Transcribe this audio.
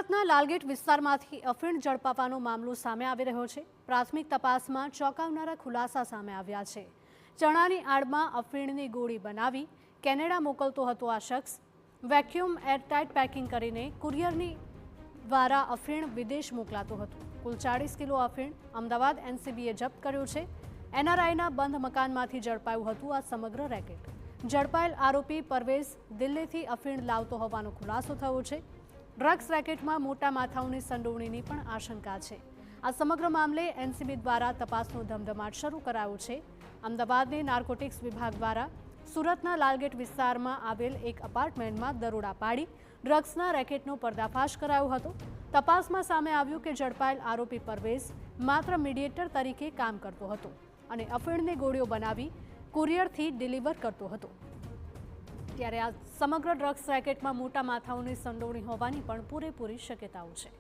સુરતના લાલગેટ વિસ્તારમાંથી અફીણ ઝડપાવાનો મામલો સામે આવી રહ્યો છે। પ્રાથમિક તપાસમાં ચોંકાવનારા ખુલાસા સામે આવ્યા છે। ચણાની આડમાં અફીણની ગોળી બનાવી કેનેડા મોકલતો હતો આ શખ્સ। વેક્યુમ એરટાઇટ પેકિંગ કરીને કુરિયરની દ્વારા અફીણ વિદેશ મોકલાતું હતું। કુલ 40 કિલો અફીણ અમદાવાદ એનસીબીએ જપ્ત કર્યું છે। એનઆરઆઈના બંધ મકાનમાંથી ઝડપાયું હતું આ સમગ્ર રેકેટ। ઝડપાયેલ આરોપી પરવેઝ દિલ્હીથી અફીણ લાવતો હોવાનો ખુલાસો થયો છે। ડ્રગ્સ રેકેટમાં મોટા માથાઓની સંડોવણીની પણ આશંકા છે। આ સમગ્ર મામલે એનસીબી દ્વારા તપાસનો ધમધમાટ શરૂ કરાયો છે। અમદાવાદની નાર્કોટિક્સ વિભાગ દ્વારા સુરતના લાલગેટ વિસ્તારમાં આવેલ એક અપાર્ટમેન્ટમાં દરોડા પાડી ડ્રગ્સના રેકેટનો પર્દાફાશ કરાયો હતો। તપાસમાં સામે આવ્યું કે ઝડપાયેલ આરોપી પરવેઝ માત્ર મીડિયેટર તરીકે કામ કરતો હતો અને અફીણની ગોળીઓ બનાવી કુરિયરથી ડિલિવર કરતો હતો। ત્યારે આ સમગ્ર ડ્રગ્સ રેકેટમાં મોટા માથાઓની સંડોવણી હોવાની પણ પૂરેપૂરી શક્યતાઓ છે।